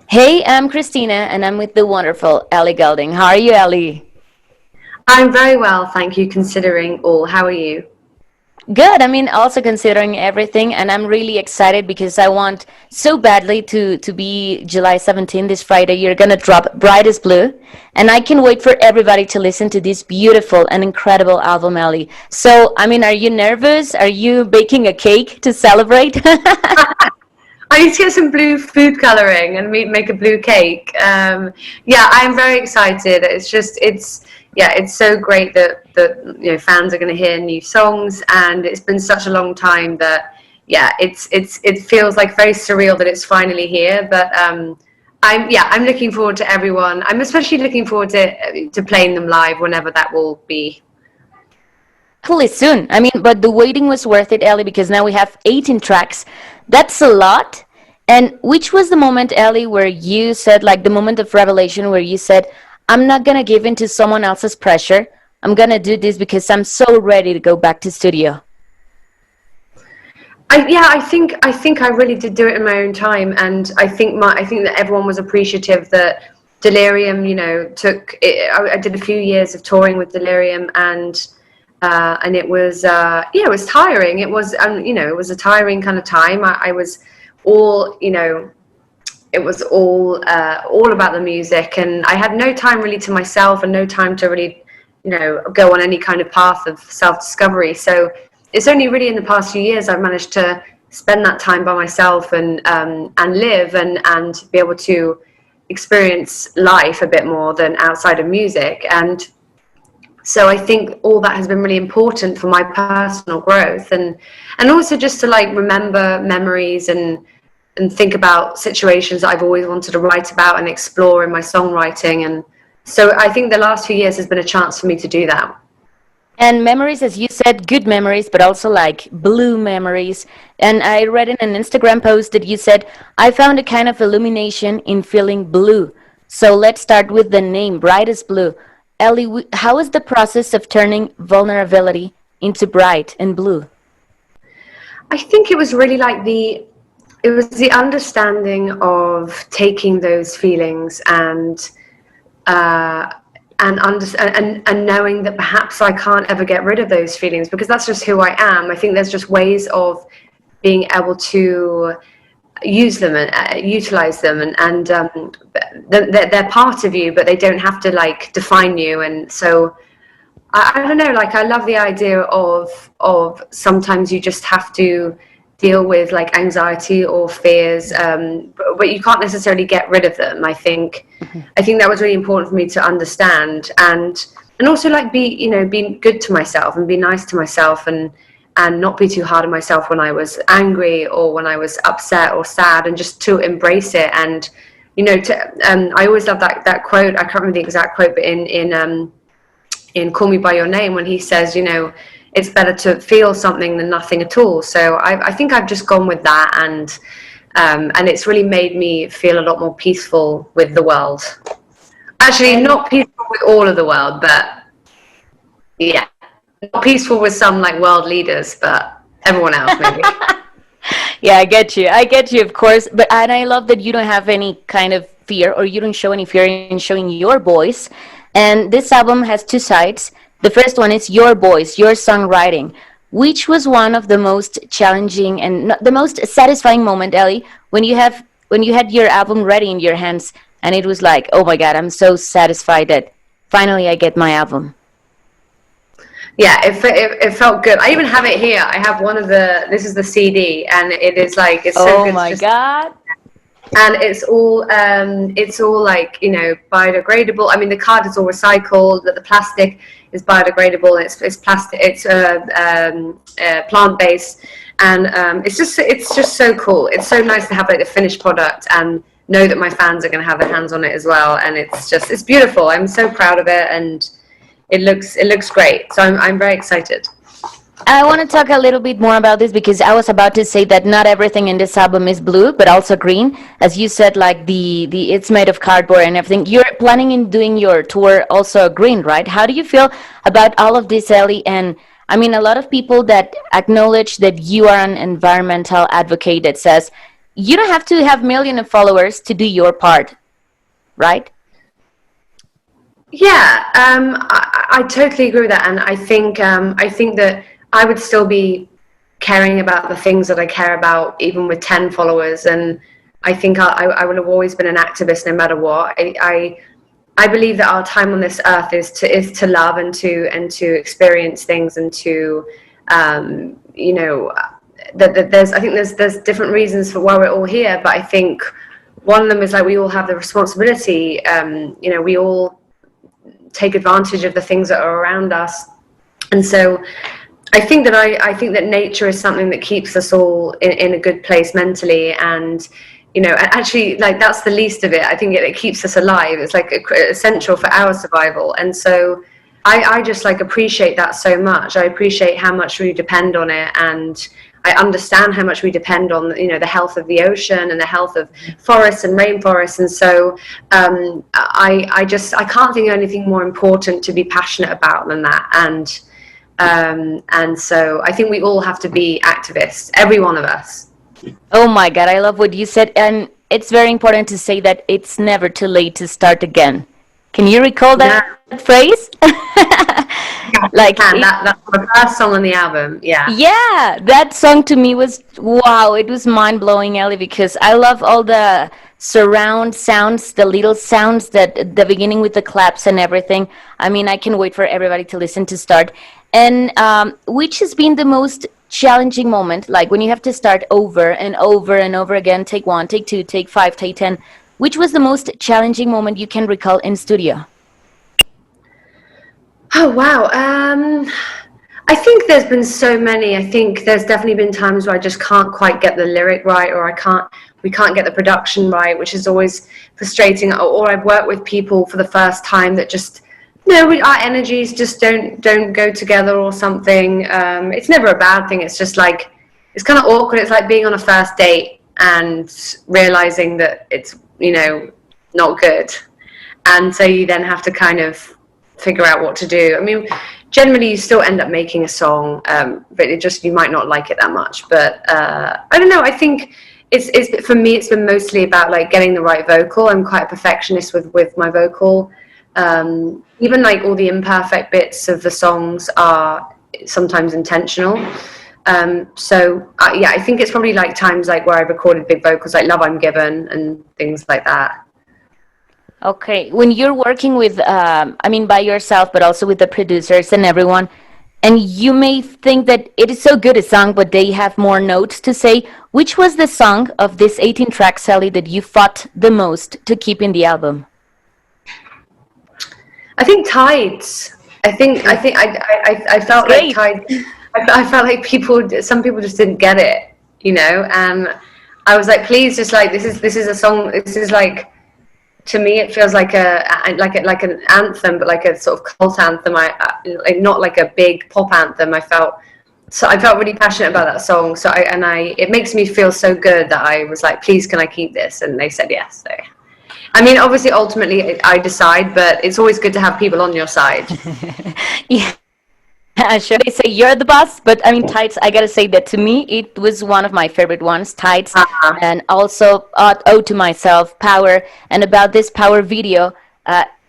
Hey, I'm Christina, and I'm with the wonderful Ellie Goulding. How are you, Ellie? I'm very well, thank you, considering all. How are you? Good. I mean, also considering everything, and I'm really excited because I want so badly to be July 17th, this Friday. You're gonna drop Brightest Blue, and I can wait for everybody to listen to this beautiful and incredible album, Ellie. So, I mean, are you nervous? Are you baking a cake to celebrate? I need to get some blue food coloring and make a blue cake. Yeah, I'm very excited. It's so great that fans are going to hear new songs, and it's been such a long time that it feels like very surreal that it's finally here. But I'm looking forward to everyone. I'm especially looking forward to playing them live whenever that will be. Hopefully soon. I mean, but the waiting was worth it, Ellie, because now we have 18 tracks. That's a lot. And which was the moment, Ellie, where you said, like the moment of revelation, where you said, I'm not going to give in to someone else's pressure. I'm going to do this because I'm so ready to go back to studio. I think I really did do it in my own time, and I think that everyone was appreciative that Delirium, took. I did a few years of touring with Delirium, and it was it was tiring. It was it was a tiring kind of time. I was all it was all about the music, and I had no time really to myself and no time to really go on any kind of path of self-discovery. So it's only really in the past few years I've managed to spend that time by myself and live and be able to experience life a bit more than outside of music. And so I think all that has been really important for my personal growth, and also just to like remember memories and think about situations that I've always wanted to write about and explore in my songwriting. And so I think the last few years has been a chance for me to do that. And memories, as you said, good memories, but also like blue memories. And I read in an Instagram post that you said, I found a kind of illumination in feeling blue. So let's start with the name, Brightest Blue. Ellie, how is the process of turning vulnerability into bright and blue? I think it was really like it was the understanding of taking those feelings uh, and knowing that perhaps I can't ever get rid of those feelings because that's just who I am. I think there's just ways of being able to use them and utilize them, and they're part of you, but they don't have to like define you. And so I don't know, like I love the idea of sometimes you just have to deal with like anxiety or fears, but you can't necessarily get rid of them. I think that was really important for me to understand, and also like being good to myself and be nice to myself, and not be too hard on myself when I was angry or when I was upset or sad, and just to embrace it. And I always love that quote. I can't remember the exact quote, but in Call Me By Your Name, when he says, it's better to feel something than nothing at all. So I think I've just gone with that, and it's really made me feel a lot more peaceful with the world. Actually, And not peaceful with all of the world, but yeah, not peaceful with some like world leaders, but everyone else maybe. yeah, I get you. I get you, of course. But and I love that you don't have any kind of fear, or you don't show any fear in showing your voice. And this album has two sides. The first one is your voice, your songwriting. Which was one of the most challenging and the most satisfying moment, Ellie, when you had your album ready in your hands, and it was like, oh my God, I'm so satisfied that finally I get my album. Yeah, it felt good. I even have it here. I have one of this is the CD, and it is like it's so Oh good to my just, God. and it's all like biodegradable. I mean, the card is all recycled, but the plastic is biodegradable. It's plastic. It's plant based, and it's just so cool. It's so nice to have like the finished product and know that my fans are going to have their hands on it as well. And it's beautiful. I'm so proud of it, and it looks great. So I'm very excited. I want to talk a little bit more about this because I was about to say that not everything in this album is blue, but also green. As you said, like the it's made of cardboard and everything. You're planning in doing your tour also green, right? How do you feel about all of this, Ellie? And I mean, a lot of people that acknowledge that you are an environmental advocate that says you don't have to have millions of followers to do your part, right? Yeah, I totally agree with that, and I think that I would still be caring about the things that I care about, even with 10 followers. And I think I would have always been an activist no matter what. I believe that our time on this earth is to love and to experience things and to you know, that there's, I think there's different reasons for why we're all here, but I think one of them is like we all have the responsibility. You know, we all take advantage of the things that are around us, and so I think that nature is something that keeps us all in a good place mentally, and you know, actually, like, that's the least of it. I think it keeps us alive. It's like essential for our survival, and so I just like appreciate that so much. I appreciate how much we depend on it, and I understand how much we depend on, you know, the health of the ocean and the health of forests and rainforests. And so I can't think of anything more important to be passionate about than that. And so I think we all have to be activists, every one of us. Oh my God, I love what you said. And it's very important to say that it's never too late to start again. Can you recall that phrase? Like, that's the first song on the album. Yeah, that song to me was wow, it was mind blowing, Ellie, because I love all the surround sounds, the little sounds that the beginning with the claps and everything. I mean, I can wait for everybody to listen to start. And which has been the most challenging moment, like when you have to start over and over and over again, take one, take two, take five, take 10. Which was the most challenging moment you can recall in studio? Oh wow. I think there's been so many. I think there's definitely been times where I just can't quite get the lyric right, or we can't get the production right, which is always frustrating. Or I've worked with people for the first time that just, you know, our energies just don't go together or something. It's never a bad thing. It's just like, it's kind of awkward. It's like being on a first date and realizing that it's, you know, not good. And so you then have to kind of figure out what to do. I mean, generally you still end up making a song, but it just, you might not like it that much. But I don't know, I think it's for me, it's been mostly about like getting the right vocal. I'm quite a perfectionist with my vocal. Even like all the imperfect bits of the songs are sometimes intentional. So yeah, I think it's probably like times like where I recorded big vocals, like Love I'm Given and things like that. Okay, when you're working with, I mean, by yourself, but also with the producers and everyone, and you may think that it is so good a song, but they have more notes to say. Which was the song of this 18 track, Sally, that you fought the most to keep in the album? I think Tides. I felt like Tides. I felt like some people just didn't get it, you know, and I was like, please, just like, this is a song. This is like, to me, it feels like like an anthem, but like a sort of cult anthem. Like, not like a big pop anthem. I felt really passionate about that song. So it makes me feel so good that I was like, please, can I keep this? And they said yes. So, I mean, obviously, ultimately, I decide, but it's always good to have people on your side. Yeah. Sure, they say you're the boss, but I mean, Tides, I gotta say that to me, it was one of my favorite ones, Tides, and also Ode to Myself, Power, and about this Power video,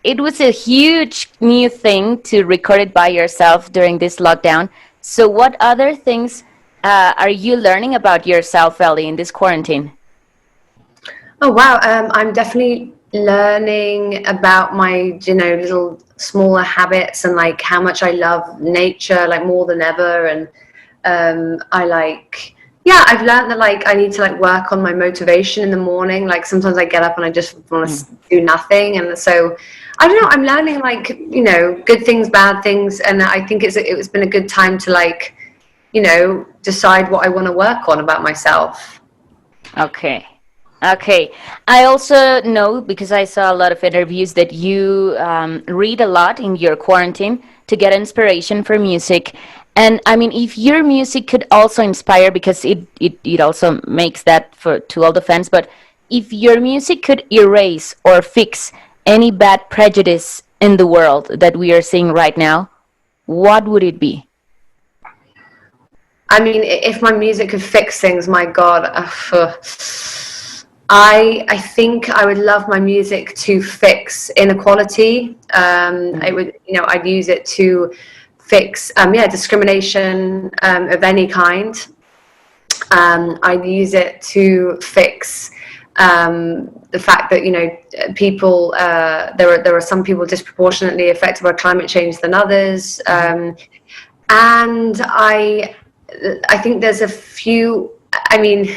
it was a huge new thing to record it by yourself during this lockdown. So what other things are you learning about yourself, Ellie, in this quarantine? Oh, wow. I'm definitely learning about my, you know, little smaller habits and like how much I love nature, like more than ever. And I've learned that like I need to like work on my motivation in the morning. Like sometimes I get up and I just want to do nothing. And so I don't know, I'm learning like, you know, good things, bad things. And I think it's been a good time to like, you know, decide what I want to work on about myself. Okay. Okay. I also know, because I saw a lot of interviews, that you read a lot in your quarantine to get inspiration for music. And I mean, if your music could also inspire, because it also makes that to all the fans, but if your music could erase or fix any bad prejudice in the world that we are seeing right now, what would it be? I mean, if my music could fix things, my God, I think I would love my music to fix inequality. I would, I'd use it to fix, discrimination of any kind. I'd use it to fix the fact that people there are some people disproportionately affected by climate change than others, and I think there's a few. I mean,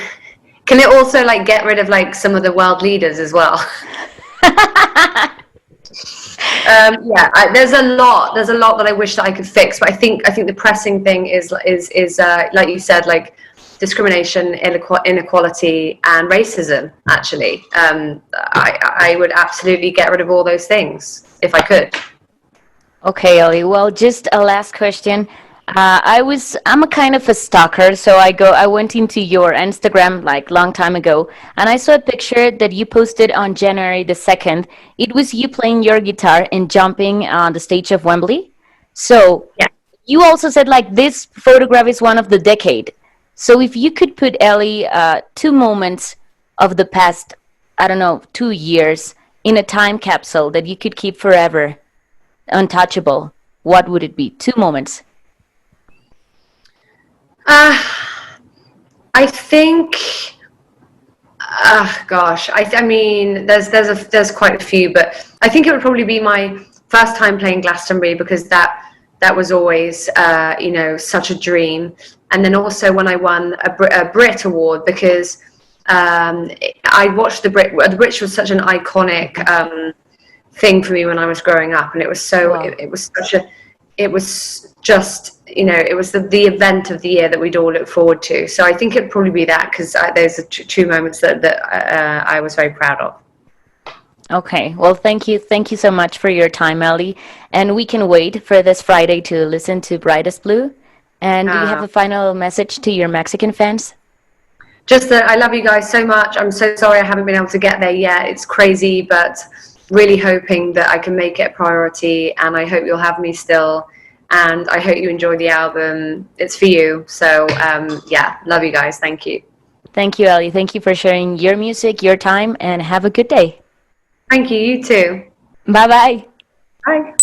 can it also like get rid of like some of the world leaders as well? There's a lot that I wish that I could fix, but I think the pressing thing is like you said, like discrimination, inequality, and racism. Actually, I would absolutely get rid of all those things if I could. Okay, Ellie. Well, just a last question. I'm a kind of a stalker, so I went into your Instagram like long time ago, and I saw a picture that you posted on January the 2nd. It was you playing your guitar and jumping on the stage of Wembley. So Yeah. you also said like this photograph is one of the decade. So if you could put Ellie, two moments of the past, I don't know, 2 years in a time capsule that you could keep forever, untouchable, what would it be? Two moments. I think, gosh, I mean, there's quite a few, but I think it would probably be my first time playing Glastonbury, because that was always, such a dream. And then also when I won a Brit Award, because I watched the Brits was such an iconic thing for me when I was growing up, and it was so Wow. it was such a it was just it was the event of the year that we'd all look forward to. So I think it'd probably be that, because those are two moments that I was very proud of. Okay. Well, thank you. Thank you so much for your time, Ellie. And we can wait for this Friday to listen to Brightest Blue. And do you have a final message to your Mexican fans? Just that I love you guys so much. I'm so sorry I haven't been able to get there yet. It's crazy, but really hoping that I can make it a priority, and I hope you'll have me still, and I hope you enjoy the album. It's for you. So love you guys. Thank you. Thank you, Ellie. Thank you for sharing your music, your time, and have a good day. Thank you. You too. Bye-bye. Bye.